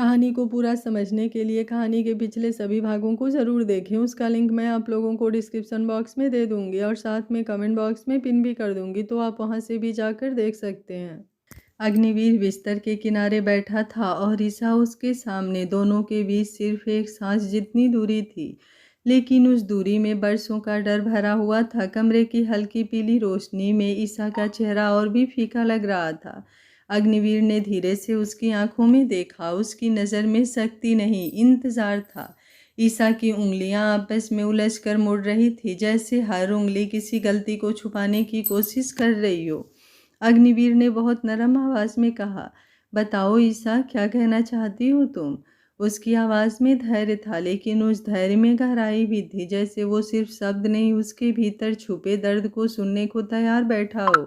कहानी को पूरा समझने के लिए कहानी के पिछले सभी भागों को ज़रूर देखें। उसका लिंक मैं आप लोगों को डिस्क्रिप्शन बॉक्स में दे दूँगी और साथ में कमेंट बॉक्स में पिन भी कर दूँगी, तो आप वहाँ से भी जाकर देख सकते हैं। अग्निवीर बिस्तर के किनारे बैठा था और ईसा उसके सामने। दोनों के बीच सिर्फ एक सांस जितनी दूरी थी, लेकिन उस दूरी में बरसों का डर भरा हुआ था। कमरे की हल्की पीली रोशनी में ईसा का चेहरा और भी फीका लग रहा था। अग्निवीर ने धीरे से उसकी आंखों में देखा। उसकी नज़र में सख्ती नहीं, इंतजार था। ईसा की उंगलियां आपस में उलझकर मुड़ रही थी, जैसे हर उंगली किसी गलती को छुपाने की कोशिश कर रही हो। अग्निवीर ने बहुत नरम आवाज में कहा, बताओ ईसा, क्या कहना चाहती हो तुम? उसकी आवाज में धैर्य था, लेकिन उस धैर्य में गहराई भी थी, जैसे वो सिर्फ शब्द नहीं, उसके भीतर छुपे दर्द को सुनने को तैयार बैठा हो।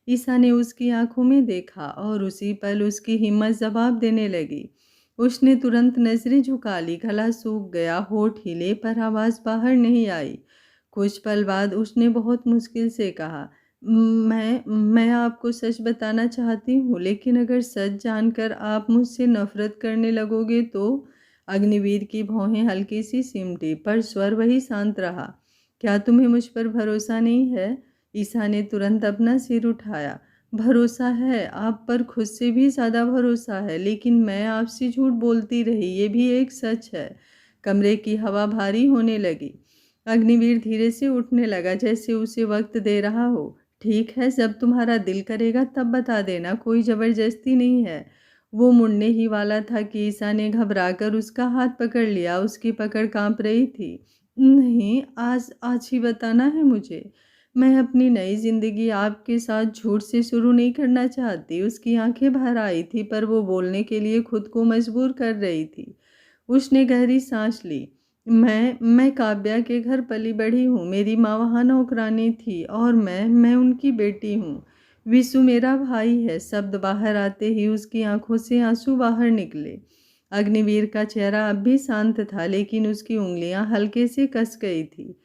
ईसा ने उसकी आंखों में देखा और उसी पल उसकी हिम्मत जवाब देने लगी। उसने तुरंत नजरें झुका ली। गला सूख गया, होठ हिले, पर आवाज बाहर नहीं आई। कुछ पल बाद उसने बहुत मुश्किल से कहा, मैं आपको सच बताना चाहती हूँ, लेकिन अगर सच जानकर आप मुझसे नफरत करने लगोगे तो? अग्निवीर की भौहें हल्की सी सिमटी, पर स्वर वही शांत रहा। क्या तुम्हें मुझ पर भरोसा नहीं है? ईसा ने तुरंत अपना सिर उठाया। भरोसा है, आप पर खुद से भी ज़्यादा भरोसा है, लेकिन मैं आपसे झूठ बोलती रही, ये भी एक सच है। कमरे की हवा भारी होने लगी। अग्निवीर धीरे से उठने लगा, जैसे उसे वक्त दे रहा हो। ठीक है, जब तुम्हारा दिल करेगा तब बता देना, कोई ज़बरदस्ती नहीं है। वो मुड़ने ही वाला था कि ईसा ने घबराकर उसका हाथ पकड़ लिया। उसकी पकड़ कांप रही थी। नहीं, आज आज ही बताना है मुझे। मैं अपनी नई जिंदगी आपके साथ झूठ से शुरू नहीं करना चाहती। उसकी आंखें भर आई थी, पर वो बोलने के लिए खुद को मजबूर कर रही थी। उसने गहरी सांस ली। मैं काव्या के घर पली बढ़ी हूँ। मेरी माँ वहाँ नौकरानी थी और मैं उनकी बेटी हूँ। विशु मेरा भाई है। शब्द बाहर आते ही उसकी आंखों से आंसू बाहर निकले। अग्निवीर का चेहरा अब भी शांत था, लेकिन उसकी उंगलियां हल्के से कस गई थी।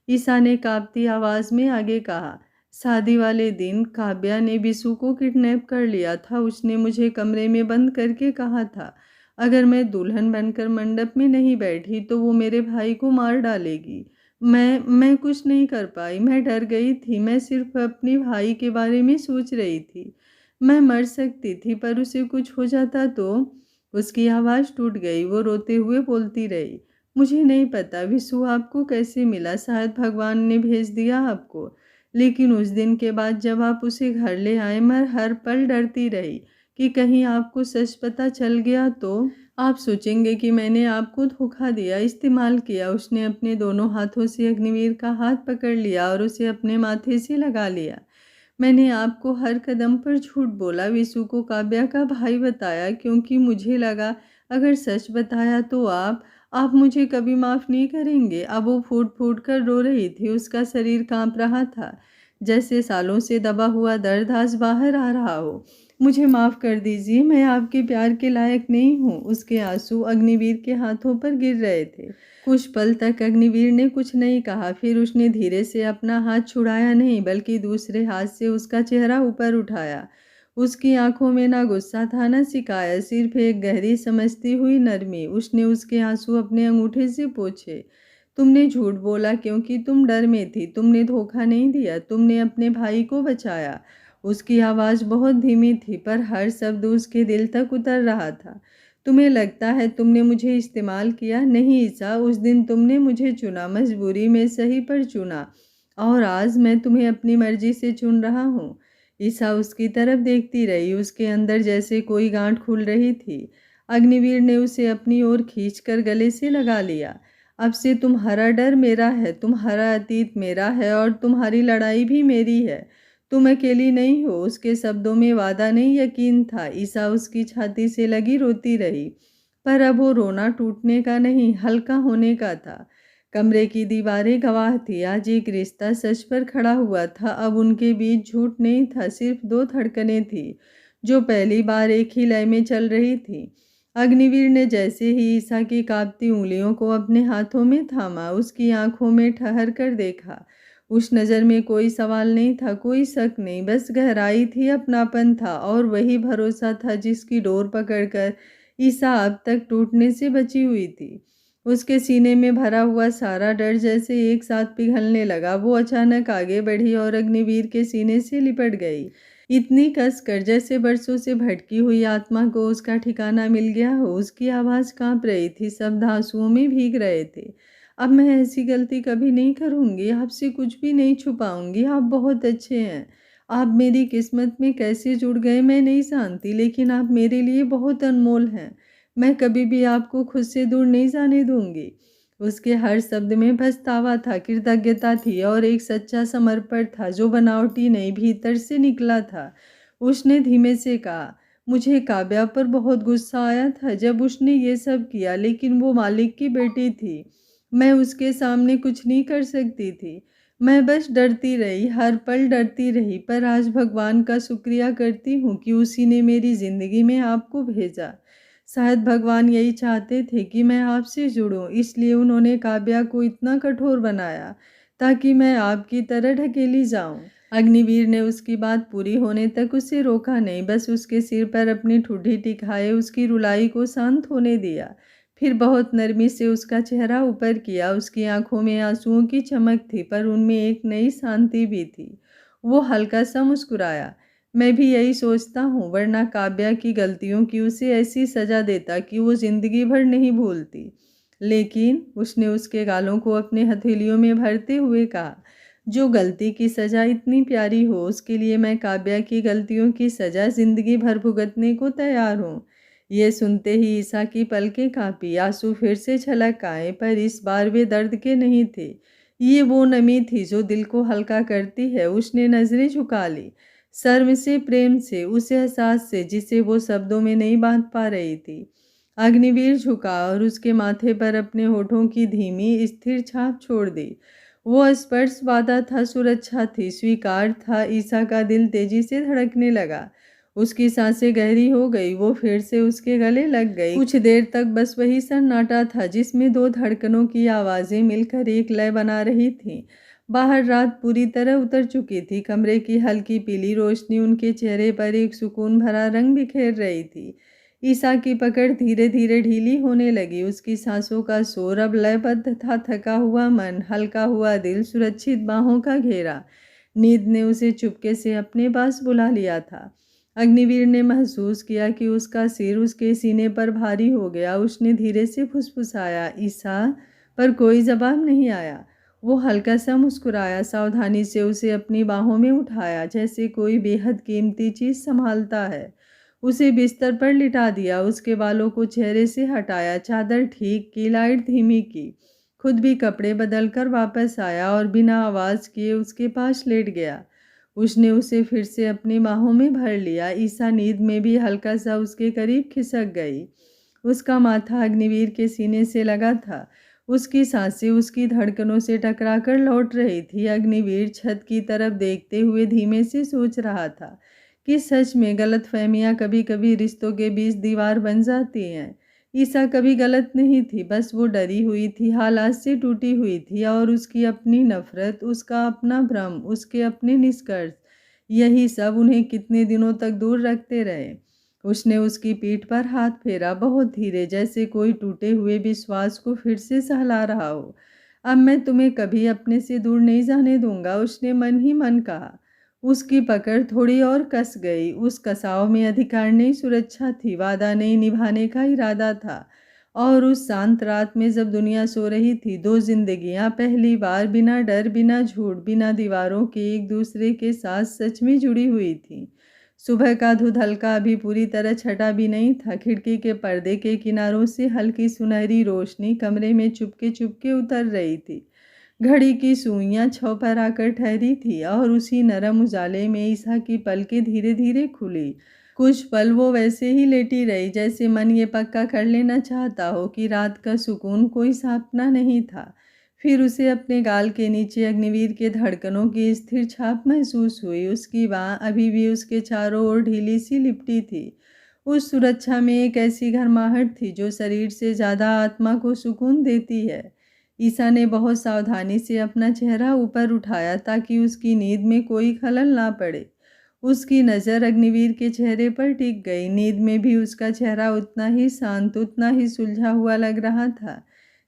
ईसा ने कांपती आवाज में आगे कहा, शादी वाले दिन काव्या ने विशु को किडनैप कर लिया था। उसने मुझे कमरे में बंद करके कहा था, अगर मैं दुल्हन बनकर मंडप में नहीं बैठी तो वो मेरे भाई को मार डालेगी। मैं कुछ नहीं कर पाई। मैं डर गई थी। मैं सिर्फ अपने भाई के बारे में सोच रही थी। मैं मर सकती थी, पर उसे कुछ हो जाता तो? उसकी आवाज़ टूट गई। वो रोते हुए बोलती रही, मुझे नहीं पता विशु आपको कैसे मिला। शायद भगवान ने भेज दिया आपको। लेकिन उस दिन के बाद जब आप उसे घर ले आए, मैं हर पल डरती रही कि कहीं आपको सच पता चल गया तो आप सोचेंगे कि मैंने आपको धोखा दिया, इस्तेमाल किया। उसने अपने दोनों हाथों से अग्निवीर का हाथ पकड़ लिया और उसे अपने माथे से लगा लिया। मैंने आपको हर कदम पर झूठ बोला, विशु को काव्या का भाई बताया, क्योंकि मुझे लगा अगर सच बताया तो आप मुझे कभी माफ़ नहीं करेंगे। अब वो फूट फूट कर रो रही थी। उसका शरीर कांप रहा था, जैसे सालों से दबा हुआ दर्द आज बाहर आ रहा हो। मुझे माफ़ कर दीजिए, मैं आपके प्यार के लायक नहीं हूँ। उसके आंसू अग्निवीर के हाथों पर गिर रहे थे। कुछ पल तक अग्निवीर ने कुछ नहीं कहा। फिर उसने धीरे से अपना हाथ छुड़ाया नहीं, बल्कि दूसरे हाथ से उसका चेहरा ऊपर उठाया। उसकी आंखों में ना गुस्सा था, ना शिकायत, सिर्फ एक गहरी समझती हुई नरमी। उसने उसके आंसू अपने अंगूठे से पोंछे। तुमने झूठ बोला क्योंकि तुम डर में थी। तुमने धोखा नहीं दिया, तुमने अपने भाई को बचाया। उसकी आवाज़ बहुत धीमी थी, पर हर शब्द उसके दिल तक उतर रहा था। तुम्हें लगता है तुमने मुझे इस्तेमाल किया? नहीं ईसा, उस दिन तुमने मुझे चुना, मजबूरी में सही पर चुना। और आज मैं तुम्हें अपनी मर्जी से चुन रहा हूँ। ईसा उसकी तरफ देखती रही। उसके अंदर जैसे कोई गांठ खुल रही थी। अग्निवीर ने उसे अपनी ओर खींचकर गले से लगा लिया। अब से तुम्हारा डर मेरा है, तुम्हारा अतीत मेरा है और तुम्हारी लड़ाई भी मेरी है। तुम अकेली नहीं हो। उसके शब्दों में वादा नहीं, यकीन था। ईसा उसकी छाती से लगी रोती रही, पर अब वो रोना टूटने का नहीं, हल्का होने का था। कमरे की दीवारें गवाह थी। आज एक रिश्ता सच पर खड़ा हुआ था। अब उनके बीच झूठ नहीं था, सिर्फ दो धड़कनें थी जो पहली बार एक ही लय में चल रही थी। अग्निवीर ने जैसे ही ईसा की कांपती उंगलियों को अपने हाथों में थामा, उसकी आंखों में ठहर कर देखा। उस नज़र में कोई सवाल नहीं था, कोई शक नहीं, बस गहराई थी, अपनापन था और वही भरोसा था जिसकी डोर पकड़कर ईसा अब तक टूटने से बची हुई थी। उसके सीने में भरा हुआ सारा डर जैसे एक साथ पिघलने लगा। वो अचानक आगे बढ़ी और अग्निवीर के सीने से लिपट गई, इतनी कसकर जैसे बरसों से भटकी हुई आत्मा को उसका ठिकाना मिल गया हो। उसकी आवाज़ कांप रही थी, शब्द आंसुओं में भीग रहे थे। अब मैं ऐसी गलती कभी नहीं करूँगी, आपसे कुछ भी नहीं छुपाऊँगी, आप बहुत अच्छे हैं। आप मेरी किस्मत में कैसे जुड़ गए मैं नहीं जानती, लेकिन आप मेरे लिए बहुत अनमोल हैं। मैं कभी भी आपको खुद से दूर नहीं जाने दूँगी। उसके हर शब्द में पछतावा था, कृतज्ञता थी और एक सच्चा समर्पण था जो बनावटी नहीं, भीतर से निकला था। उसने धीमे से कहा, मुझे काव्या पर बहुत गुस्सा आया था जब उसने ये सब किया, लेकिन वो मालिक की बेटी थी। मैं उसके सामने कुछ नहीं कर सकती थी। मैं बस डरती रही, हर पल डरती रही, पर आज भगवान का शुक्रिया करती हूँ कि उसी ने मेरी ज़िंदगी में आपको भेजा। शायद भगवान यही चाहते थे कि मैं आपसे जुड़ूं, इसलिए उन्होंने काव्या को इतना कठोर बनाया ताकि मैं आपकी तरह ढकेली जाऊं। अग्निवीर ने उसकी बात पूरी होने तक उसे रोका नहीं, बस उसके सिर पर अपनी ठुड्डी टिकाए उसकी रुलाई को शांत होने दिया। फिर बहुत नरमी से उसका चेहरा ऊपर किया। उसकी आंखों में आंसुओं की चमक थी, पर उनमें एक नई शांति भी थी। वो हल्का सा मुस्कुराया, मैं भी यही सोचता हूँ, वरना काव्या की गलतियों की उसे ऐसी सजा देता कि वो जिंदगी भर नहीं भूलती। लेकिन उसने उसके गालों को अपने हथेलियों में भरते हुए कहा, जो गलती की सजा इतनी प्यारी हो, उसके लिए मैं काव्या की गलतियों की सजा जिंदगी भर भुगतने को तैयार हूँ। ये सुनते ही ईसा की पलकें कांपी, आंसू फिर से छलक आए, पर इस बार वे दर्द के नहीं थे। ये वो नमी थी जो दिल को हल्का करती है। उसने नजरें झुका ली, शर्म से, प्रेम से, उस एहसास से जिसे वो शब्दों में नहीं बांध पा रही थी। अग्निवीर झुका और उसके माथे पर अपने होठों की धीमी स्थिर छाप छोड़ दी। वो स्पर्श वादा था, सुरक्षा थी, स्वीकार था। ईसा का दिल तेजी से धड़कने लगा, उसकी सांसें गहरी हो गई, वो फिर से उसके गले लग गई। कुछ देर तक बस वही सन्नाटा था जिसमें दो धड़कनों की आवाज़ें मिलकर एक लय बना रही थीं। बाहर रात पूरी तरह उतर चुकी थी। कमरे की हल्की पीली रोशनी उनके चेहरे पर एक सुकून भरा रंग बिखेर रही थी। ईसा की पकड़ धीरे धीरे ढीली होने लगी, उसकी सांसों का शोर अब लयबद्ध था। थका हुआ मन, हल्का हुआ दिल, सुरक्षित बाहों का घेरा। नींद ने उसे चुपके से अपने पास बुला लिया था। अग्निवीर ने महसूस किया कि उसका सिर उसके सीने पर भारी हो गया। उसने धीरे से फुसफुसाया, ईसा, पर कोई जवाब नहीं आया। वो हल्का सा मुस्कुराया, सावधानी से उसे अपनी बाहों में उठाया जैसे कोई बेहद कीमती चीज़ संभालता है। उसे बिस्तर पर लिटा दिया, उसके बालों को चेहरे से हटाया, चादर ठीक की, लाइट धीमी की। खुद भी कपड़े बदल कर वापस आया और बिना आवाज़ किए उसके पास लेट गया। उसने उसे फिर से अपनी बाहों में भर लिया। ईसा नींद में भी हल्का सा उसके करीब खिसक गई। उसका माथा अग्निवीर के सीने से लगा था, उसकी सांसें उसकी धड़कनों से टकराकर लौट रही थी। अग्निवीर छत की तरफ देखते हुए धीमे से सोच रहा था कि सच में गलतफहमियां कभी कभी रिश्तों के बीच दीवार बन जाती हैं। ईसा कभी गलत नहीं थी, बस वो डरी हुई थी, हालात से टूटी हुई थी, और उसकी अपनी नफरत, उसका अपना भ्रम, उसके अपने निष्कर्ष, यही सब उन्हें कितने दिनों तक दूर रखते रहे। उसने उसकी पीठ पर हाथ फेरा, बहुत धीरे, जैसे कोई टूटे हुए विश्वास को फिर से सहला रहा हो। अब मैं तुम्हें कभी अपने से दूर नहीं जाने दूंगा, उसने मन ही मन कहा। उसकी पकड़ थोड़ी और कस गई। उस कसाव में अधिकार नहीं, सुरक्षा थी, वादा नहीं, निभाने का इरादा था। और उस शांत रात में जब दुनिया सो रही थी, दो जिंदगियां पहली बार बिना डर, बिना झूठ, बिना दीवारों के एक दूसरे के साथ सच में जुड़ी हुई थी। सुबह का धुंध हल्का अभी पूरी तरह छटा भी नहीं था। खिड़की के पर्दे के किनारों से हल्की सुनहरी रोशनी कमरे में चुपके चुपके उतर रही थी। घड़ी की सुइयां 6 पर आकर ठहरी थी और उसी नरम उजाले में ईसा की पलकें धीरे धीरे खुली। कुछ पल वो वैसे ही लेटी रही, जैसे मन ये पक्का कर लेना चाहता हो कि रात का सुकून कोई सपना नहीं था। फिर उसे अपने गाल के नीचे अग्निवीर के धड़कनों की स्थिर छाप महसूस हुई। उसकी बाँह अभी भी उसके चारों ओर ढीली सी लिपटी थी। उस सुरक्षा में एक ऐसी गर्माहट थी जो शरीर से ज़्यादा आत्मा को सुकून देती है। ईसा ने बहुत सावधानी से अपना चेहरा ऊपर उठाया ताकि उसकी नींद में कोई खलल ना पड़े। उसकी नज़र अग्निवीर के चेहरे पर टिक गई। नींद में भी उसका चेहरा उतना ही शांत, उतना ही सुलझा हुआ लग रहा था,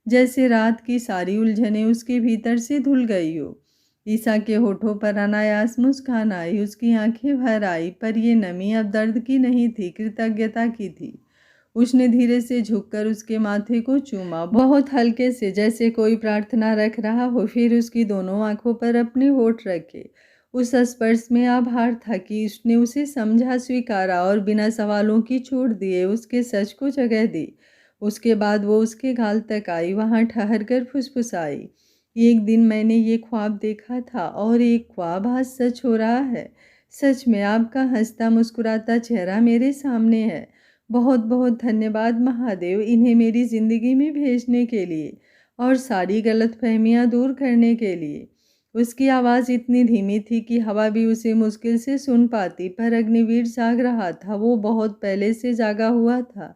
जैसे रात की सारी उलझनें उसके भीतर से धुल गई हो। ईसा के होठों पर अनायास मुस्कान आई, उसकी आंखें भर आई, पर ये नमी अब दर्द की नहीं थी, कृतज्ञता की थी। उसने धीरे से झुककर उसके माथे को चूमा, बहुत हल्के से, जैसे कोई प्रार्थना रख रहा हो। फिर उसकी दोनों आंखों पर अपने होठ रखे। उस स्पर्श में आभार था कि उसने उसे समझा, स्वीकारा और बिना सवालों की छोड़ दिए उसके सच को जगह दी। उसके बाद वो उसके गाल तक आई, वहां ठहर कर फुसफुसाई, एक दिन मैंने ये ख्वाब देखा था और एक ख्वाब आज सच हो रहा है। सच में आपका हंसता मुस्कुराता चेहरा मेरे सामने है। बहुत बहुत धन्यवाद महादेव, इन्हें मेरी ज़िंदगी में भेजने के लिए और सारी गलतफहमियां दूर करने के लिए। उसकी आवाज़ इतनी धीमी थी कि हवा भी उसे मुश्किल से सुन पाती, पर अग्निवीर जाग रहा था। वो बहुत पहले से जागा हुआ था,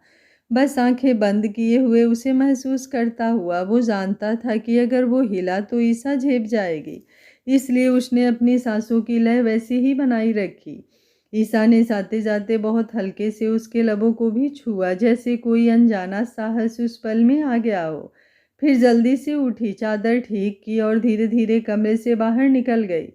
बस आंखें बंद किए हुए उसे महसूस करता हुआ। वो जानता था कि अगर वो हिला तो ईसा झेप जाएगी, इसलिए उसने अपनी सांसों की लय वैसी ही बनाई रखी। ईसा ने जाते जाते बहुत हल्के से उसके लबों को भी छुआ, जैसे कोई अनजाना साहस उस पल में आ गया हो। फिर जल्दी से उठी, चादर ठीक की और धीरे धीरे कमरे से बाहर निकल गई।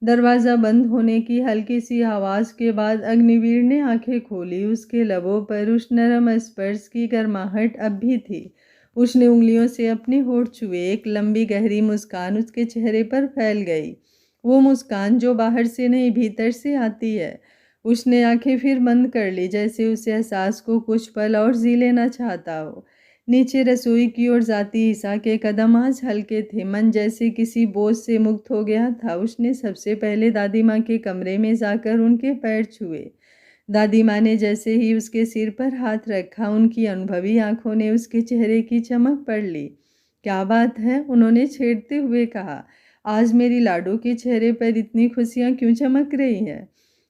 दरवाज़ा बंद होने की हल्की सी आवाज़ के बाद अग्निवीर ने आंखें खोली। उसके लबों पर उस नरम स्पर्श की गर्माहट अब भी थी। उसने उंगलियों से अपने होठ छुए, एक लंबी गहरी मुस्कान उसके चेहरे पर फैल गई, वो मुस्कान जो बाहर से नहीं भीतर से आती है। उसने आंखें फिर बंद कर ली, जैसे उसे एहसास को कुछ पल और जी लेना चाहता हो। नीचे रसोई की ओर जाती ईसा के कदम आज हल्के थे, मन जैसे किसी बोझ से मुक्त हो गया था। उसने सबसे पहले दादी माँ के कमरे में जाकर उनके पैर छुए। दादी माँ ने जैसे ही उसके सिर पर हाथ रखा, उनकी अनुभवी आंखों ने उसके चेहरे की चमक पढ़ ली। क्या बात है, उन्होंने छेड़ते हुए कहा, आज मेरी लाडो के चेहरे पर इतनी खुशियाँ क्यों चमक रही हैं?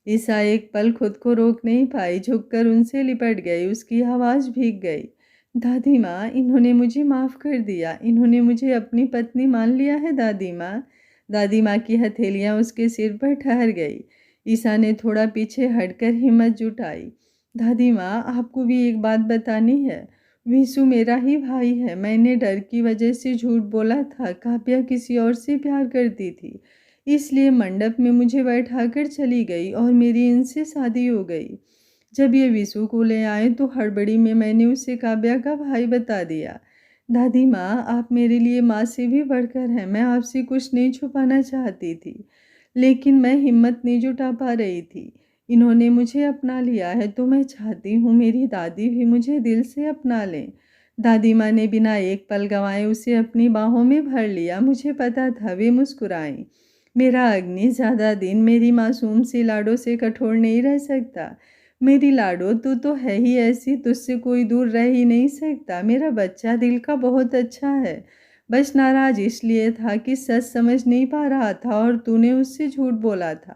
ईसा एक पल खुद को रोक नहीं पाई, झुककर उनसे लिपट गई, उसकी आवाज़ भीग गई। दादी माँ, इन्होंने मुझे माफ़ कर दिया, इन्होंने मुझे अपनी पत्नी मान लिया है दादी माँ। दादी माँ की हथेलियाँ उसके सिर पर ठहर गई। ईसा ने थोड़ा पीछे हटकर हिम्मत जुटाई। दादी माँ, आपको भी एक बात बतानी है। विशु मेरा ही भाई है। मैंने डर की वजह से झूठ बोला था, काव्या किसी और से प्यार करती थी, इसलिए मंडप में मुझे बैठाकर चली गई और मेरी इनसे शादी हो गई। जब ये विशु को ले आए तो हड़बड़ी में मैंने उसे काव्या का भाई बता दिया। दादी माँ, आप मेरे लिए माँ से भी बढ़कर हैं। मैं आपसे कुछ नहीं छुपाना चाहती थी, लेकिन मैं हिम्मत नहीं जुटा पा रही थी। इन्होंने मुझे अपना लिया है तो मैं चाहती हूँ मेरी दादी भी मुझे दिल से अपना लें। दादी माँ ने बिना एक पल गंवाए उसे अपनी बाहों में भर लिया। मुझे पता था वे मुस्कुराएं। मेरा अग्नि, ज़्यादा दिन मेरी मासूम सी लाडो से कठोर नहीं रह सकता। मेरी लाडो, तू तो है ही ऐसी, तुझसे कोई दूर रह ही नहीं सकता। मेरा बच्चा दिल का बहुत अच्छा है, बस नाराज इसलिए था कि सच समझ नहीं पा रहा था और तूने उससे झूठ बोला था।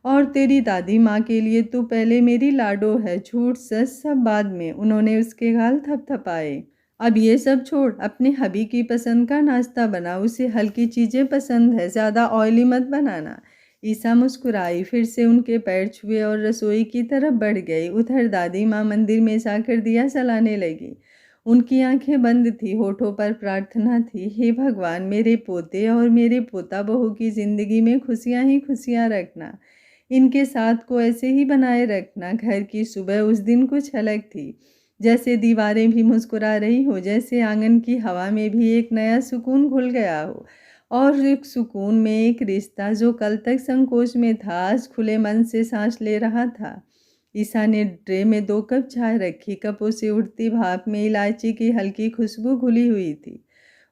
और तेरी दादी माँ के लिए तू पहले मेरी लाडो है, झूठ सच सब बाद में। उन्होंने उसके गाल थपथपाए। अब ये सब छोड़, अपने हबी की पसंद का नाश्ता बना, उसे हल्की चीज़ें पसंद है, ज़्यादा ऑयली मत बनाना। ईसा मुस्कुराई, फिर से उनके पैर छुए और रसोई की तरफ बढ़ गई। उधर दादी माँ मंदिर में जाकर दिया जलाने लगी। उनकी आंखें बंद थी, होठों पर प्रार्थना थी, हे भगवान, मेरे पोते और मेरे पोता बहू की ज़िंदगी में खुशियाँ ही खुशियाँ रखना, इनके साथ को ऐसे ही बनाए रखना। घर की सुबह उस दिन कुछ अलग थी, जैसे दीवारें भी मुस्कुरा रही हो, जैसे आंगन की हवा में भी एक नया सुकून घुल गया हो। और एक सुकून में एक रिश्ता जो कल तक संकोच में था, आज खुले मन से सांस ले रहा था। ईसा ने ट्रे में 2 कप चाय रखी, कपों से उठती भाप में इलायची की हल्की खुशबू घुली हुई थी।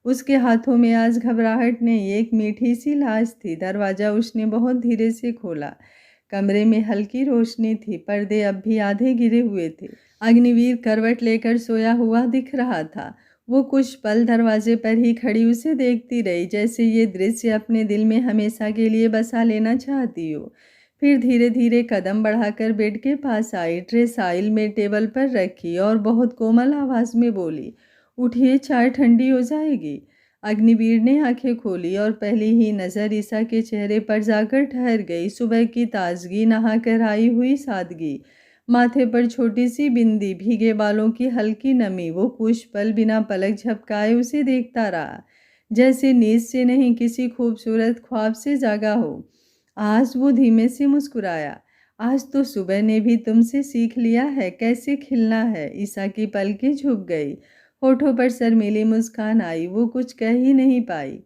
उसके हाथों में आज घबराहट नहीं, एक मीठी सी लाज थी। दरवाज़ा उसने बहुत धीरे से खोला। कमरे में हल्की रोशनी थी, पर्दे अब भी आधे गिरे हुए थे। अग्निवीर करवट लेकर सोया हुआ दिख रहा था। वो कुछ पल दरवाजे पर ही खड़ी उसे देखती रही, जैसे ये दृश्य अपने दिल में हमेशा के लिए बसा लेना चाहती हो। फिर धीरे धीरे कदम बढ़ाकर बेड के पास आई, ट्रे साइल में टेबल पर रखी और बहुत कोमल आवाज़ में बोली, उठिए, चाय ठंडी हो जाएगी। अग्निवीर ने आंखें खोली और पहली ही नज़र ईसा के चेहरे पर जाकर ठहर गई। सुबह की ताजगी, नहाकर आई हुई सादगी, माथे पर छोटी सी बिंदी, भीगे बालों की हल्की नमी। वो कुछ पल बिना पलक झपकाए उसे देखता रहा, जैसे नींद से नहीं किसी खूबसूरत ख्वाब से जागा हो। आज वो धीमे से मुस्कुराया। आज तो सुबह ने भी तुमसे सीख लिया है कैसे खिलना है। ईसा की पलकें झुक गई, होठों पर शर्मीली मुस्कान आई। वो कुछ कह ही नहीं पाई।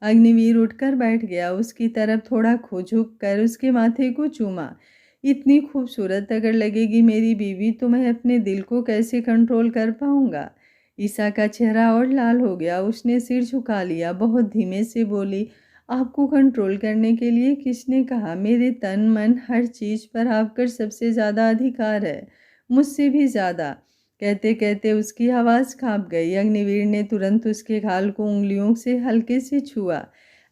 अग्निवीर उठकर बैठ गया, उसकी तरफ थोड़ा झुक कर उसके माथे को चूमा। इतनी खूबसूरत अगर लगेगी मेरी बीवी तो मैं अपने दिल को कैसे कंट्रोल कर पाऊंगा। ईसा का चेहरा और लाल हो गया। उसने सिर झुका लिया, बहुत धीमे से बोली, आपको कंट्रोल करने के लिए किसने कहा। मेरे तन मन हर चीज़ पर आपका सबसे ज़्यादा अधिकार है, मुझसे भी ज़्यादा। कहते कहते उसकी आवाज़ कांप गई। अग्निवीर ने तुरंत उसके गाल को उंगलियों से हल्के से छुआ।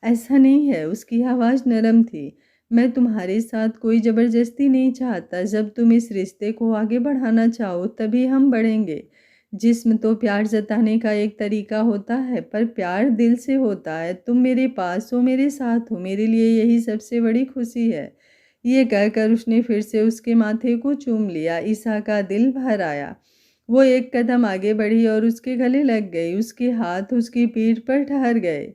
ऐसा नहीं है, उसकी आवाज़ नरम थी। मैं तुम्हारे साथ कोई ज़बरदस्ती नहीं चाहता। जब तुम इस रिश्ते को आगे बढ़ाना चाहो तभी हम बढ़ेंगे। जिस्म तो प्यार जताने का एक तरीका होता है, पर प्यार दिल से होता है। तुम मेरे पास हो, मेरे साथ हो, मेरे लिए यही सबसे बड़ी खुशी है। ये कहकर उसने फिर से उसके माथे को चूम लिया। ईसा का दिल भर आया। वो एक कदम आगे बढ़ी और उसके गले लग गई। उसके हाथ उसकी पीठ पर ठहर गए।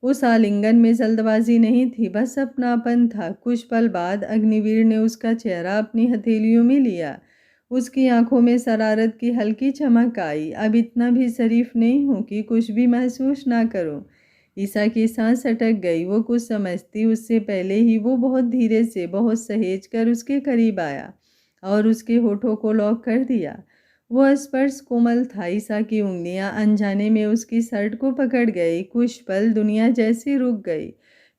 उस आलिंगन में जल्दबाजी नहीं थी, बस अपनापन था। कुछ पल बाद अग्निवीर ने उसका चेहरा अपनी हथेलियों में लिया। उसकी आंखों में शरारत की हल्की चमक आई। अब इतना भी शरीफ नहीं हूँ कि कुछ भी महसूस ना करूँ। ईसा की सांस अटक गई। वो कुछ समझती उससे पहले ही वो बहुत धीरे से, बहुत सहेज कर उसके करीब आया और उसके होठों को लॉक कर दिया। वो स्पर्श कोमल था। ईसा की उंगलियां अनजाने में उसकी शर्ट को पकड़ गई। कुछ पल दुनिया जैसी रुक गई।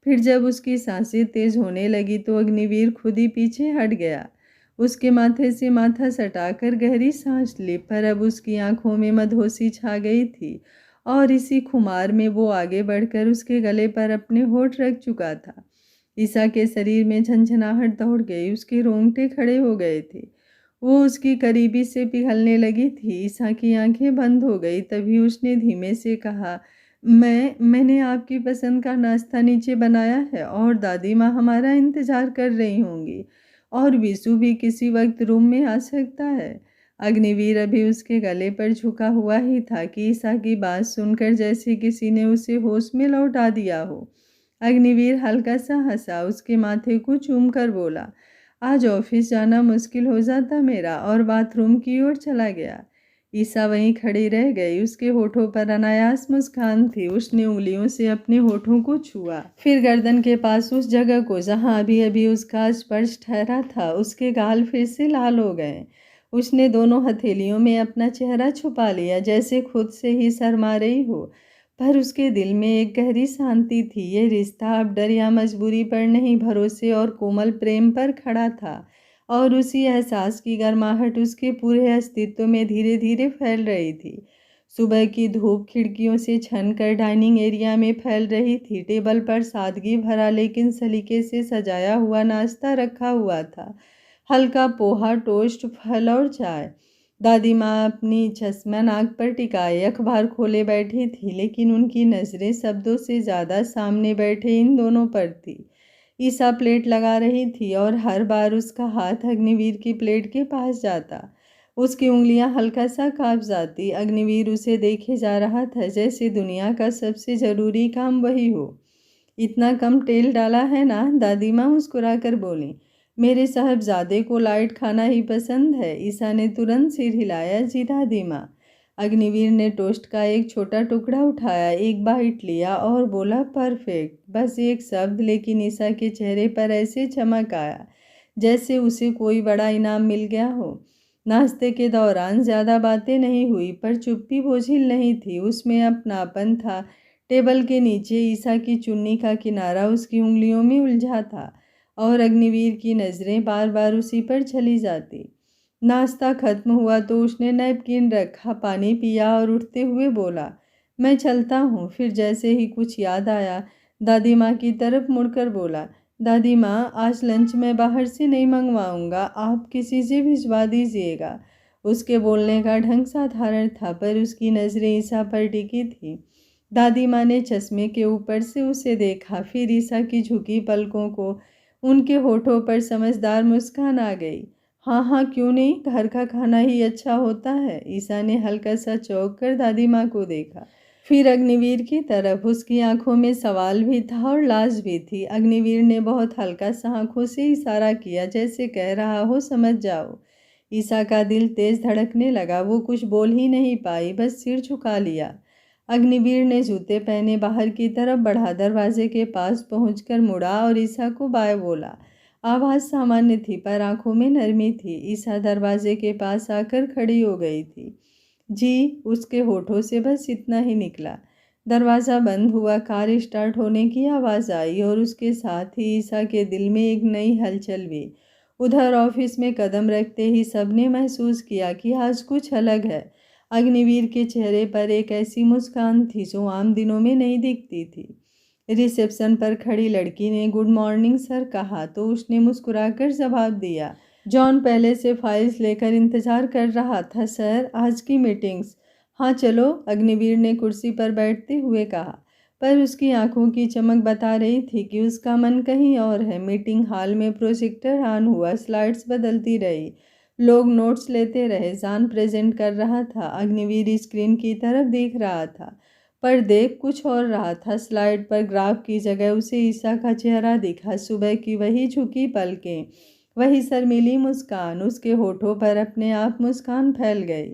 फिर जब उसकी सांसें तेज होने लगी तो अग्निवीर खुद ही पीछे हट गया। उसके माथे से माथा सटाकर गहरी सांस ली, पर अब उसकी आंखों में मदहोशी छा गई थी और इसी खुमार में वो आगे बढ़कर उसके गले पर अपने होठ रख चुका था। ईसा के शरीर में झंझनाहट दौड़ गई, उसके रोंगटे खड़े हो गए थे। वो उसकी करीबी से पिघलने लगी थी। ईसा की आंखें बंद हो गई। तभी उसने धीमे से कहा, मैंने आपकी पसंद का नाश्ता नीचे बनाया है और दादी माँ हमारा इंतज़ार कर रही होंगी, और विशु भी किसी वक्त रूम में आ सकता है। अग्निवीर अभी उसके गले पर झुका हुआ ही था कि ईसा की बात सुनकर जैसे किसी ने उसे होश में लौटा दिया हो। अग्निवीर हल्का सा हंसा, उसके माथे को चूम कर बोला, आज ऑफिस जाना मुश्किल हो जाता मेरा, और बाथरूम की ओर चला गया। ईसा वहीं खड़ी रह गई। उसके होठों पर अनायास मुस्कान थी। उसने उंगलियों से अपने होठों को छुआ, फिर गर्दन के पास उस जगह को जहां अभी अभी उसका स्पर्श ठहरा था। उसके गाल फिर से लाल हो गए। उसने दोनों हथेलियों में अपना चेहरा छुपा लिया, जैसे खुद से ही शर्मा रही हो। पर उसके दिल में एक गहरी शांति थी। ये रिश्ता अब डर या मजबूरी पर नहीं, भरोसे और कोमल प्रेम पर खड़ा था। और उसी एहसास की गर्माहट उसके पूरे अस्तित्व में धीरे धीरे फैल रही थी। सुबह की धूप खिड़कियों से छनकर डाइनिंग एरिया में फैल रही थी। टेबल पर सादगी भरा लेकिन सलीके से सजाया हुआ नाश्ता रखा हुआ था। हल्का पोहा, टोस्ट, फल और चाय। दादी माँ अपनी चश्मा नाक पर टिकाए अखबार खोले बैठी थी, लेकिन उनकी नज़रें शब्दों से ज़्यादा सामने बैठे इन दोनों पर थी। ईसा प्लेट लगा रही थी और हर बार उसका हाथ अग्निवीर की प्लेट के पास जाता, उसकी उंगलियां हल्का सा कांप जाती। अग्निवीर उसे देखे जा रहा था, जैसे दुनिया का सबसे ज़रूरी काम वही हो। इतना कम तेल डाला है ना, दादी माँ मुस्कुरा कर बोली। मेरे साहबजादे को लाइट खाना ही पसंद है। ईसा ने तुरंत सिर हिलाया, जी दादी माँ। अग्निवीर ने टोस्ट का एक छोटा टुकड़ा उठाया, एक बाइट लिया और बोला, परफेक्ट। बस एक शब्द, लेकिन ईसा के चेहरे पर ऐसे चमक आया जैसे उसे कोई बड़ा इनाम मिल गया हो। नाश्ते के दौरान ज़्यादा बातें नहीं हुई, पर चुप्पी बोझिल नहीं थी, उसमें अपनापन था। टेबल के नीचे ईसा की चुन्नी का किनारा उसकी उंगलियों में उलझा था और अग्निवीर की नज़रें बार बार उसी पर चली जाती। नाश्ता खत्म हुआ तो उसने नैपकिन रखा, पानी पिया और उठते हुए बोला, मैं चलता हूँ। फिर जैसे ही कुछ याद आया, दादी माँ की तरफ मुड़कर बोला, दादी माँ, आज लंच मैं बाहर से नहीं मंगवाऊंगा, आप किसी से भिजवा दीजिएगा। उसके बोलने का ढंग साधारण था, पर उसकी नज़रें ईसा पर टिकी थी। दादी माँ ने चश्मे के ऊपर से उसे देखा, फिर ईसा की झुकी पलकों को। उनके होठों पर समझदार मुस्कान आ गई। हाँ हाँ, क्यों नहीं, घर का खाना ही अच्छा होता है। ईसा ने हल्का सा चौंक कर दादी माँ को देखा, फिर अग्निवीर की तरफ। उसकी आंखों में सवाल भी था और लाज भी थी। अग्निवीर ने बहुत हल्का सा आंखों से इशारा किया, जैसे कह रहा हो समझ जाओ। ईसा का दिल तेज धड़कने लगा। वो कुछ बोल ही नहीं पाई, बस सिर झुका लिया। अग्निवीर ने जूते पहने बाहर की तरफ बढ़ा, दरवाजे के पास पहुंचकर मुड़ा और ईसा को बाय बोला। आवाज़ सामान्य थी पर आंखों में नरमी थी। ईसा दरवाजे के पास आकर खड़ी हो गई थी। जी, उसके होठों से बस इतना ही निकला। दरवाज़ा बंद हुआ, कार स्टार्ट होने की आवाज़ आई और उसके साथ ही ईसा के दिल में एक नई हलचल भी। उधर ऑफिस में कदम रखते ही सबने महसूस किया कि आज कुछ अलग है। अग्निवीर के चेहरे पर एक ऐसी मुस्कान थी जो आम दिनों में नहीं दिखती थी। रिसेप्शन पर खड़ी लड़की ने गुड मॉर्निंग सर कहा तो उसने मुस्कुराकर जवाब दिया। जॉन पहले से फाइल्स लेकर इंतजार कर रहा था। सर, आज की मीटिंग्स। हाँ चलो, अग्निवीर ने कुर्सी पर बैठते हुए कहा, पर उसकी आंखों की चमक बता रही थी कि उसका मन कहीं और है। मीटिंग हॉल में प्रोजेक्टर ऑन हुआ, स्लाइड्स बदलती रही, लोग नोट्स लेते रहे। जान प्रेजेंट कर रहा था, अग्निवीर स्क्रीन की तरफ देख रहा था, पर देख कुछ और रहा था। स्लाइड पर ग्राफ की जगह उसे ईसा का चेहरा दिखा, सुबह की वही झुकी पलकें, वही शर्मीली मुस्कान। उसके होठों पर अपने आप मुस्कान फैल गई,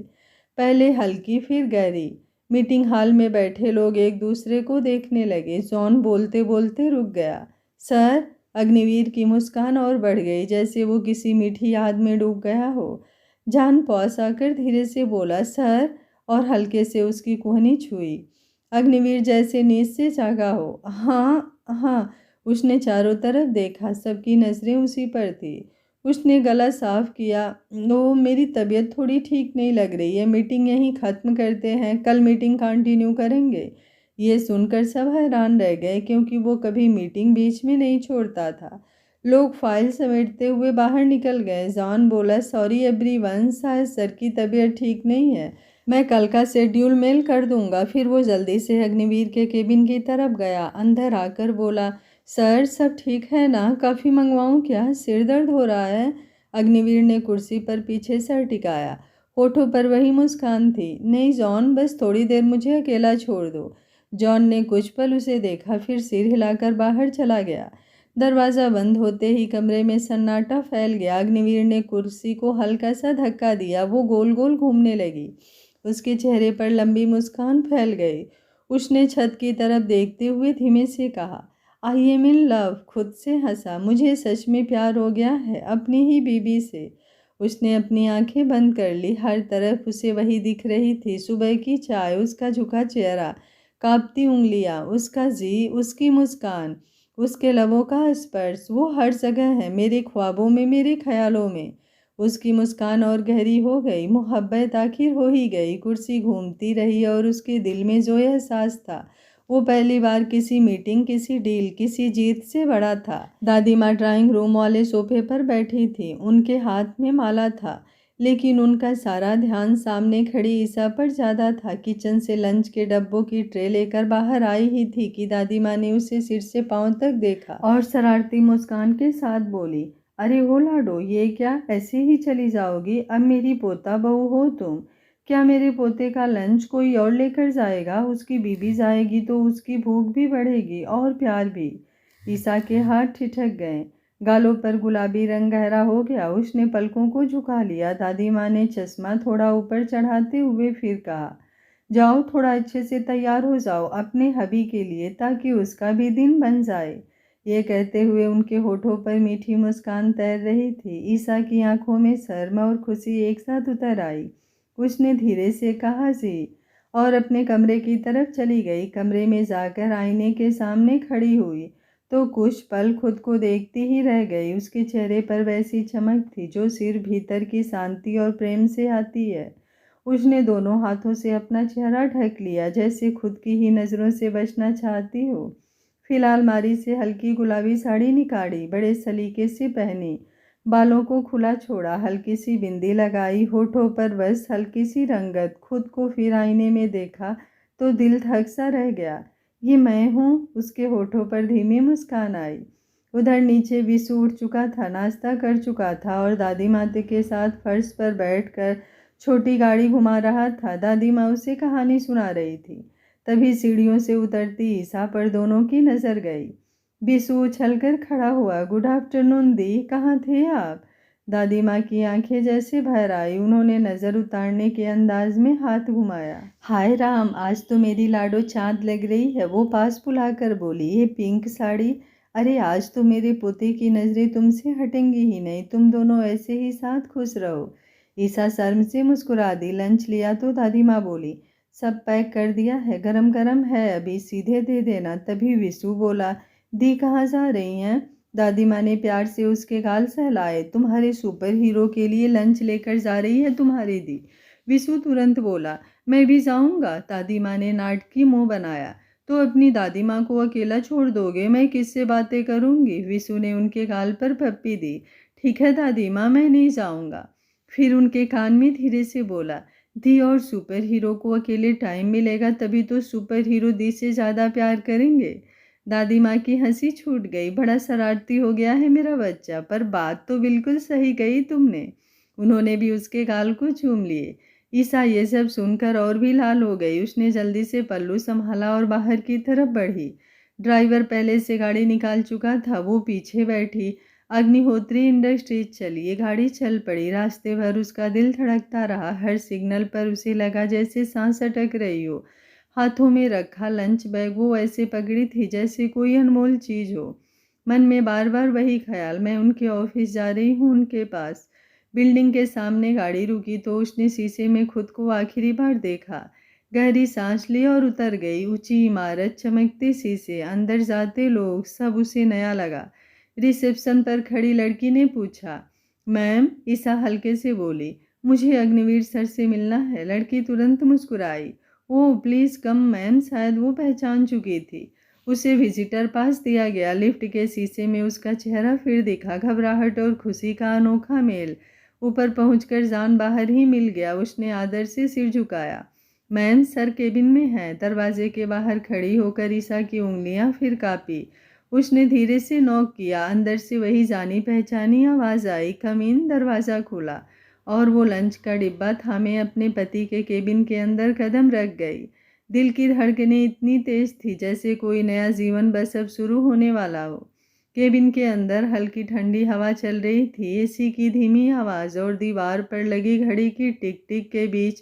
पहले हल्की फिर गहरी। मीटिंग हॉल में बैठे लोग एक दूसरे को देखने लगे। जॉन बोलते बोलते रुक गया। सर, अग्निवीर की मुस्कान और बढ़ गई, जैसे वो किसी मीठी याद में डूब गया हो। जान पास आकर धीरे से बोला, सर, और हल्के से उसकी कोहनी छुई। अग्निवीर जैसे नींद से जागा हो। हाँ हाँ, उसने चारों तरफ देखा, सबकी नज़रें उसी पर थी। उसने गला साफ किया। ओ, मेरी तबीयत थोड़ी ठीक नहीं लग रही है, मीटिंग यहीं ख़त्म करते हैं, कल मीटिंग कंटिन्यू करेंगे। ये सुनकर सब हैरान रह गए, क्योंकि वो कभी मीटिंग बीच में नहीं छोड़ता था। लोग फाइल समेटते हुए बाहर निकल गए। जॉन बोला, सॉरी एवरीवन, शायद सर की तबीयत ठीक नहीं है, मैं कल का शेड्यूल मेल कर दूंगा। फिर वो जल्दी से अग्निवीर के केबिन की तरफ गया। अंदर आकर बोला, सर, सब ठीक है ना, कॉफ़ी मंगवाऊं क्या, सिर दर्द हो रहा है। अग्निवीर ने कुर्सी पर पीछे सर टिकाया, होठों पर वही मुस्कान थी। नहीं जॉन, बस थोड़ी देर मुझे अकेला छोड़ दो। जॉन ने कुछ पल उसे देखा, फिर सिर हिलाकर बाहर चला गया। दरवाज़ा बंद होते ही कमरे में सन्नाटा फैल गया। अग्निवीर ने कुर्सी को हल्का सा धक्का दिया, वो गोल गोल घूमने लगी। उसके चेहरे पर लंबी मुस्कान फैल गई। उसने छत की तरफ देखते हुए धीमे से कहा, आई एम इन लव। खुद से हंसा, मुझे सच में प्यार हो गया है, अपनी ही बीबी से। उसने अपनी आंखें बंद कर ली। हर तरफ उसे वही दिख रही थी, सुबह की चाय, उसका झुका चेहरा, कांपती उंगलियां, उसका जी, उसकी मुस्कान, उसके लबों का स्पर्श। वो हर जगह है, मेरे ख्वाबों में, मेरे ख्यालों में। उसकी मुस्कान और गहरी हो गई, मोहब्बत आखिर हो ही गई। कुर्सी घूमती रही और उसके दिल में जो एहसास था, वो पहली बार किसी मीटिंग, किसी डील, किसी जीत से बड़ा था। दादी माँ ड्राइंग रूम वाले सोफे पर बैठी थी, उनके हाथ में माला था, लेकिन उनका सारा ध्यान सामने खड़ी ईसा पर ज़्यादा था। किचन से लंच के डब्बों की ट्रे लेकर बाहर आई ही थी कि दादी माँ ने उसे सिर से पांव तक देखा और शरारती मुस्कान के साथ बोली, अरे हो लाडो, ये क्या, ऐसे ही चली जाओगी? अब मेरी पोता बहू हो तुम। क्या मेरे पोते का लंच कोई और लेकर जाएगा? उसकी बीबी जाएगी तो उसकी भूख भी बढ़ेगी और प्यार भी। ईसा के हाथ ठिठक गए, गालों पर गुलाबी रंग गहरा हो गया। उसने पलकों को झुका लिया। दादी माँ ने चश्मा थोड़ा ऊपर चढ़ाते हुए फिर कहा, जाओ, थोड़ा अच्छे से तैयार हो जाओ अपने हबी के लिए, ताकि उसका भी दिन बन जाए। ये कहते हुए उनके होठों पर मीठी मुस्कान तैर रही थी। ईसा की आंखों में शर्म और खुशी एक साथ उतर आई। उसने धीरे से कहा, जी, और अपने कमरे की तरफ चली गई। कमरे में जाकर आईने के सामने खड़ी हुई तो कुछ पल खुद को देखती ही रह गई। उसके चेहरे पर वैसी चमक थी जो सिर भीतर की शांति और प्रेम से आती है। उसने दोनों हाथों से अपना चेहरा ढक लिया, जैसे खुद की ही नज़रों से बचना चाहती हो। फिर अलमारी से हल्की गुलाबी साड़ी निकाली, बड़े सलीके से पहनी, बालों को खुला छोड़ा, हल्की सी बिंदी लगाई, होठों पर बस हल्की सी रंगत। खुद को फिर आईने में देखा तो दिल थक सा रह गया। ये मैं हूँ? उसके होठों पर धीमी मुस्कान आई। उधर नीचे विशु उठ चुका था, नाश्ता कर चुका था और दादी माते के साथ फर्श पर बैठकर छोटी गाड़ी घुमा रहा था। दादी माँ उसे कहानी सुना रही थी। तभी सीढ़ियों से उतरती ईसा पर दोनों की नजर गई। विशु उछलकर खड़ा हुआ। गुड आफ्टरनून दी, कहाँ थे आप? दादी माँ की आंखें जैसे भर आई। उन्होंने नजर उतारने के अंदाज में हाथ घुमाया। हाय राम, आज तो मेरी लाडो चांद लग रही है, वो पास बुलाकर बोली। ये पिंक साड़ी, अरे आज तो मेरे पोते की नजरें तुमसे हटेंगी ही नहीं। तुम दोनों ऐसे ही साथ खुश रहो। ईसा शर्म से मुस्कुरा दी। लंच लिया? तो दादी माँ बोली, सब पैक कर दिया है, गरम गरम है, अभी सीधे दे देना। तभी विशु बोला, दी कहाँ जा रही हैं? दादी माँ ने प्यार से उसके गाल सहलाए। तुम्हारे सुपर हीरो के लिए लंच लेकर जा रही है तुम्हारी दी। विशु तुरंत बोला, मैं भी जाऊंगा। दादी माँ ने नाटकी मुंह बनाया। तो अपनी दादी माँ को अकेला छोड़ दोगे? मैं किससे बातें करूंगी? विशु ने उनके गाल पर पप्पी दी। ठीक है दादी माँ, मैं नहीं जाऊंगा। फिर उनके कान में धीरे से बोला, दी और सुपर हीरो को अकेले टाइम मिलेगा तभी तो सुपर हीरो दी से ज़्यादा प्यार करेंगे। दादी माँ की हंसी छूट गई। बड़ा शरारती हो गया है मेरा बच्चा, पर बात तो बिल्कुल सही कही तुमने। उन्होंने भी उसके गाल को चूम लिए। ईसा ये सब सुनकर और भी लाल हो गई। उसने जल्दी से पल्लू संभाला और बाहर की तरफ बढ़ी। ड्राइवर पहले से गाड़ी निकाल चुका था, वो पीछे बैठी। अग्निहोत्री इंडस्ट्रीज चली। ये गाड़ी चल पड़ी। रास्ते भर उसका दिल धड़कता रहा। हर सिग्नल पर उसे लगा जैसे सांस अटक रही हो। हाथों में रखा लंच बैग वो ऐसे पकड़ी थी जैसे कोई अनमोल चीज हो। मन में बार बार वही ख्याल, मैं उनके ऑफिस जा रही हूँ, उनके पास। बिल्डिंग के सामने गाड़ी रुकी तो उसने शीशे में खुद को आखिरी बार देखा। गहरी सांस ली और उतर गई। ऊंची इमारत, चमकते शीशे, अंदर जाते लोग, सब उसे नया लगा। रिसेप्शन पर खड़ी लड़की ने पूछा, मैम? ईसा हल्के से बोली, मुझे अग्निवीर सर से मिलना है। लड़की तुरंत मुस्कुराई। ओह प्लीज़ कम मैम। शायद वो पहचान चुकी थी। उसे विजिटर पास दिया गया। लिफ्ट के शीशे में उसका चेहरा फिर दिखा। घबराहट और खुशी का अनोखा मेल। ऊपर पहुंचकर जान बाहर ही मिल गया। उसने आदर से सिर झुकाया। मैम, सर केबिन में हैं। दरवाजे के बाहर खड़ी होकर ईसा की उंगलियां फिर कांपी। उसने धीरे से नॉक किया। अंदर से वही जानी पहचानी आवाज़ आई, कम इन। दरवाज़ा खुला और वो लंच का डिब्बा थामे अपने पति के केबिन के अंदर कदम रख गई। दिल की धड़कनें इतनी तेज थी जैसे कोई नया जीवन बस अब शुरू होने वाला हो। केबिन के अंदर हल्की ठंडी हवा चल रही थी। एसी की धीमी आवाज़ और दीवार पर लगी घड़ी की टिक टिक के बीच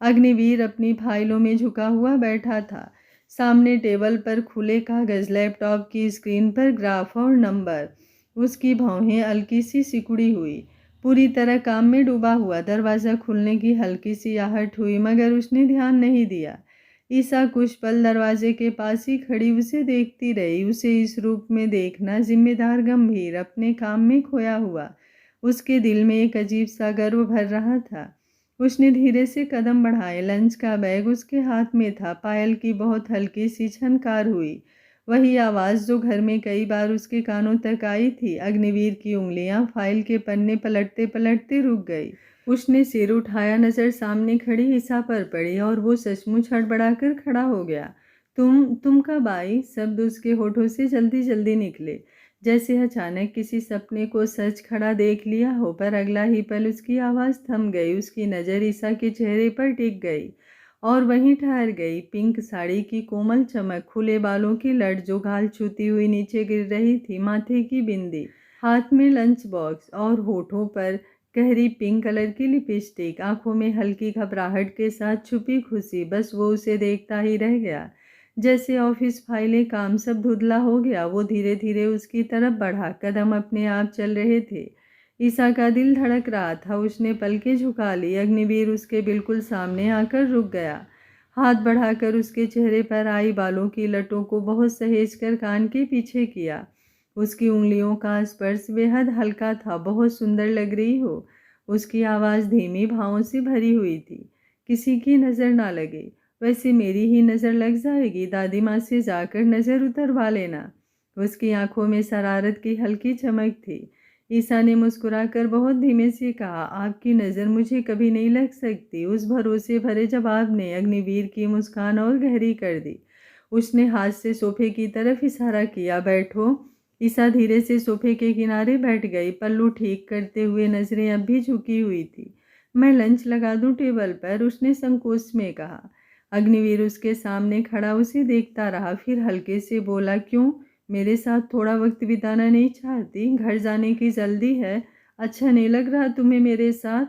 अग्निवीर अपनी फाइलों में झुका हुआ बैठा था। सामने टेबल पर खुले कागज, लैपटॉप की स्क्रीन पर ग्राफ और नंबर। उसकी भौहें हल्की सी सिकुड़ी हुई, पूरी तरह काम में डूबा हुआ। दरवाज़ा खुलने की हल्की सी आहट हुई मगर उसने ध्यान नहीं दिया। ईसा कुछ पल दरवाजे के पास ही खड़ी उसे देखती रही। उसे इस रूप में देखना, जिम्मेदार, गंभीर, अपने काम में खोया हुआ, उसके दिल में एक अजीब सा गर्व भर रहा था। उसने धीरे से कदम बढ़ाए। लंच का बैग उसके हाथ में था। पायल की बहुत हल्की सी झनकार हुई। वही आवाज़ जो घर में कई बार उसके कानों तक आई थी। अग्निवीर की उंगलियां फाइल के पन्ने पलटते पलटते रुक गई। उसने सिर उठाया। नज़र सामने खड़ी ईसा पर पड़ी और वो सचमुच हड़बड़ाकर खड़ा हो गया। तुम कब आई? शब्द उसके होठों से जल्दी जल्दी निकले, जैसे अचानक किसी सपने को सच खड़ा देख लिया हो। पर अगला ही पल उसकी आवाज़ थम गई। उसकी नज़र ईसा के चेहरे पर टिक गई और वहीं ठहर गई। पिंक साड़ी की कोमल चमक, खुले बालों की लट जो गाल छूती हुई नीचे गिर रही थी, माथे की बिंदी, हाथ में लंच बॉक्स और होठों पर गहरी पिंक कलर की लिपस्टिक, आंखों में हल्की घबराहट के साथ छुपी खुशी। बस वो उसे देखता ही रह गया। जैसे ऑफिस फाइलें, काम सब धुंधला हो गया। वो धीरे धीरे उसकी तरफ बढ़ा। कदम अपने आप चल रहे थे। ईसा का दिल धड़क रहा था। उसने पलकें झुका ली। अग्निवीर उसके बिल्कुल सामने आकर रुक गया। हाथ बढ़ाकर उसके चेहरे पर आई बालों की लटों को बहुत सहेज कर कान के पीछे किया। उसकी उंगलियों का स्पर्श बेहद हल्का था। बहुत सुंदर लग रही हो। उसकी आवाज़ धीमी, भावों से भरी हुई थी। किसी की नज़र ना लगे, वैसे मेरी ही नज़र लग जाएगी। दादी माँ से जाकर नज़र उतरवा लेना। उसकी आंखों में शरारत की हल्की चमक थी। ईसा ने मुस्कुराकर बहुत धीमे से कहा, आपकी नज़र मुझे कभी नहीं लग सकती। उस भरोसे भरे जवाब ने अग्निवीर की मुस्कान और गहरी कर दी। उसने हाथ से सोफे की तरफ इशारा किया, बैठो। ईसा धीरे से सोफे के किनारे बैठ गई, पल्लू ठीक करते हुए, नज़रें अब भी झुकी हुई थी। मैं लंच लगा दूं टेबल पर, उसने संकोच में कहा। अग्निवीर उसके सामने खड़ा उसे देखता रहा, फिर हल्के से बोला, क्यों? मेरे साथ थोड़ा वक्त बिताना नहीं चाहती? घर जाने की जल्दी है? अच्छा नहीं लग रहा तुम्हें मेरे साथ?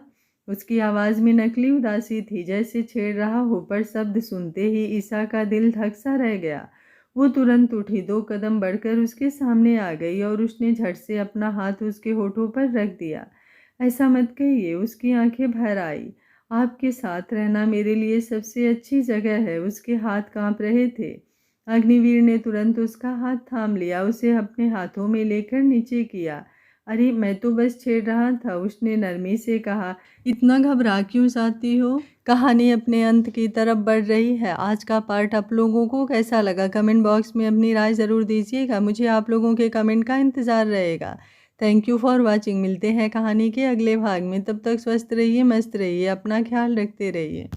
उसकी आवाज़ में नकली उदासी थी, जैसे छेड़ रहा हो, पर शब्द सुनते ही ईसा का दिल धक सा रह गया। वो तुरंत उठी, 2 कदम बढ़कर उसके सामने आ गई और उसने झट से अपना हाथ उसके होठों पर रख दिया। ऐसा मत कहिए, उसकी आंखें भर आई। आपके साथ रहना मेरे लिए सबसे अच्छी जगह है। उसके हाथ कांप रहे थे। अग्निवीर ने तुरंत उसका हाथ थाम लिया, उसे अपने हाथों में लेकर नीचे किया। अरे मैं तो बस छेड़ रहा था, उसने नरमी से कहा। इतना घबरा क्यों जाती हो? कहानी अपने अंत की तरफ बढ़ रही है। आज का पार्ट आप लोगों को कैसा लगा? कमेंट बॉक्स में अपनी राय ज़रूर दीजिएगा। मुझे आप लोगों के कमेंट का इंतज़ार रहेगा। Thank you for watching. मिलते हैं कहानी के अगले भाग में। तब तक स्वस्थ रहिए, मस्त रहिए, अपना ख्याल रखते रहिए।